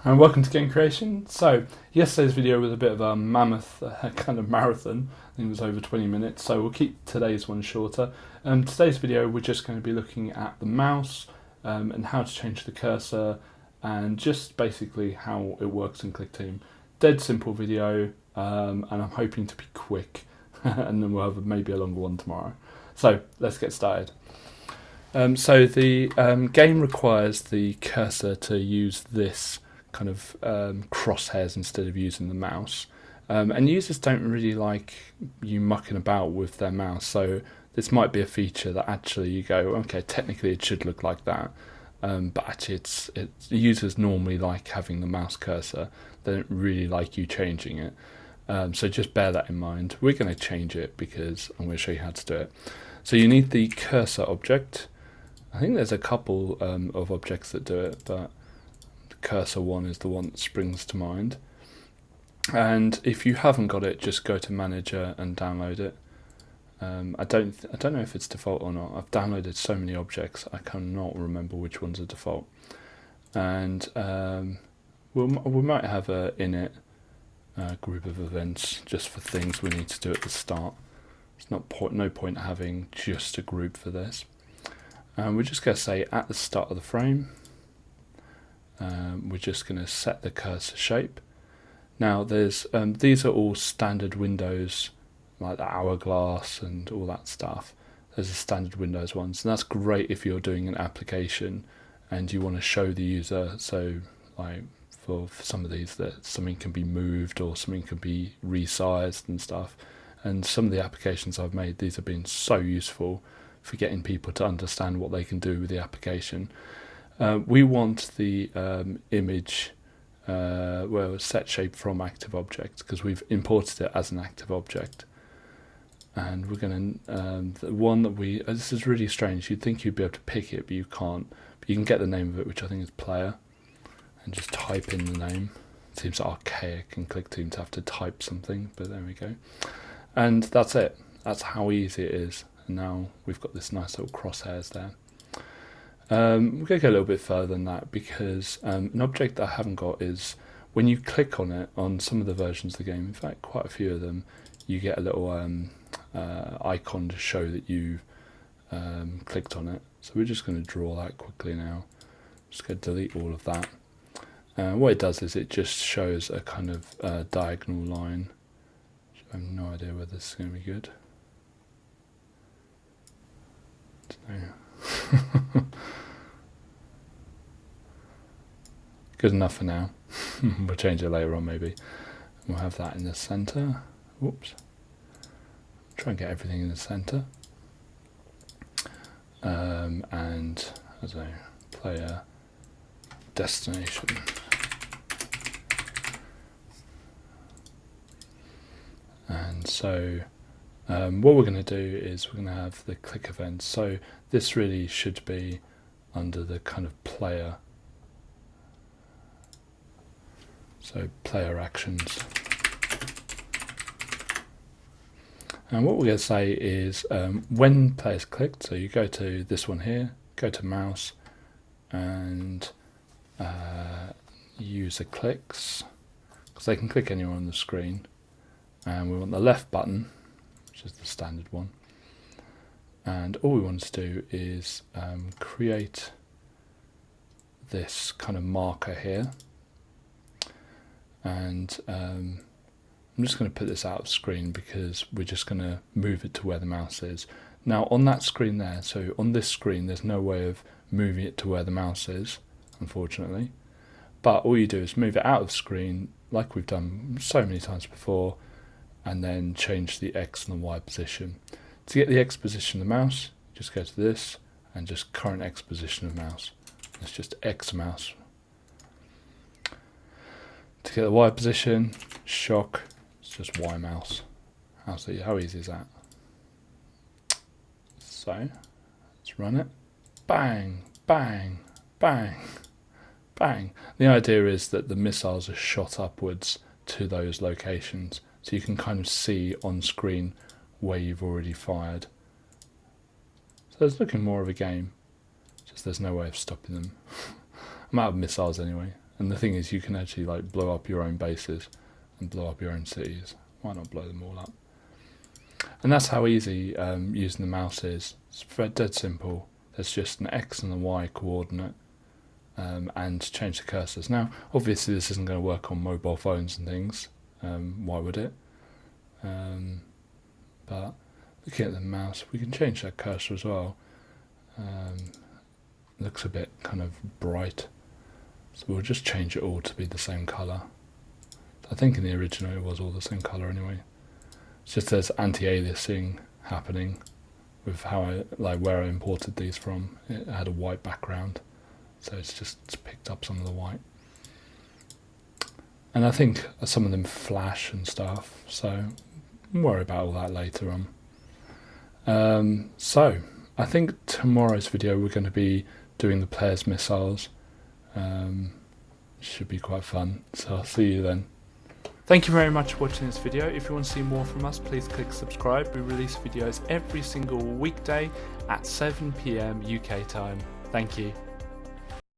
And welcome to Game Creation. So, yesterday's video was a bit of a mammoth kind of marathon. I think it was over 20 minutes, so we'll keep today's one shorter. Today's video, we're just going to be looking at the mouse and how to change the cursor and just basically how it works in Clickteam. Dead simple video, and I'm hoping to be quick, and then we'll have maybe a longer one tomorrow. So, let's get started. So the game requires the cursor to use this kind of crosshairs instead of using the mouse, and users don't really like you mucking about with their mouse, so this might be a feature that actually you go, okay, technically it should look like that, but actually it's users normally like having the mouse cursor. They don't really like you changing it, so just bear that in mind. We're going to change it because I'm going to show you how to do it. So you need the cursor object. I think there's a couple of objects that do it, but the cursor one is the one that springs to mind. And if you haven't got it, just go to Manager and download it. I don't know if it's default or not. I've downloaded so many objects, I cannot remember which ones are default. And we might have a init group of events just for things we need to do at the start. It's no point having just a group for this. We're just going to say at the start of the frame, we're just going to set the cursor shape. Now there's these are all standard windows, like the hourglass and all that stuff. Those are standard Windows ones, and that's great if you're doing an application and you want to show the user. So like for some of these, that something can be moved or something can be resized and stuff. And some of the applications I've made, these have been so useful for getting people to understand what they can do with the application. We want the image set shape from active object because we've imported it as an active object. And we're going to, the one that this is really strange, you'd think you'd be able to pick it, but you can't. But you can get the name of it, which I think is player, and just type in the name. It seems archaic in Clickteam to have to type something, but there we go. And that's it. That's how easy it is. And now we've got this nice little crosshairs there. We're going to go a little bit further than that because an object that I haven't got is when you click on it on some of the versions of the game, in fact quite a few of them, you get a little icon to show that you clicked on it. So we're just going to draw that quickly now. Just going to delete all of that. What it does is it just shows a kind of diagonal line. I have no idea whether this is going to be good. Good enough for now. We'll change it later on maybe. We'll have that in the center. Whoops. Try and get everything in the center. And as a player destination. And so what we're going to do is we're going to have the click events. So this really should be under the kind of player. So player actions. And what we're going to say is when players clicked, so you go to this one here, go to mouse and user clicks, because they can click anywhere on the screen. And we want the left button, which is the standard one. And all we want to do is create this kind of marker here. And I'm just going to put this out of screen because we're just going to move it to where the mouse is. Now on that screen there, so on this screen, there's no way of moving it to where the mouse is, unfortunately. But all you do is move it out of screen like we've done so many times before, and then change the X and the Y position. To get the X position of the mouse, just go to this and just current X position of mouse. It's just X mouse. To get the Y position, shock, it's just Y mouse. How easy is that? So, let's run it. Bang, bang, bang, bang. The idea is that the missiles are shot upwards to those locations. So you can kind of see on screen where you've already fired. So it's looking more of a game, just there's no way of stopping them. I'm out of missiles anyway, And the thing is, you can actually like blow up your own bases and blow up your own cities. Why not blow them all up? And that's how easy using the mouse is. It's dead simple. There's just an X and a Y coordinate, and change the cursors. Now, obviously, this isn't going to work on mobile phones and things. Why would it? But looking at the mouse, we can change that cursor as well. Looks a bit kind of bright, so we'll just change it all to be the same colour. I think in the original it was all the same colour anyway. It's just there's anti-aliasing happening with how where I imported these from. It had a white background, so it's picked up some of the white. And I think some of them flash and stuff, so we'll worry about all that later on. So I think tomorrow's video we're going to be doing the player's missiles. Should be quite fun, so I'll see you then. Thank you very much for watching this video. If you want to see more from us, please click subscribe. We release videos every single weekday at 7 PM UK time. Thank you.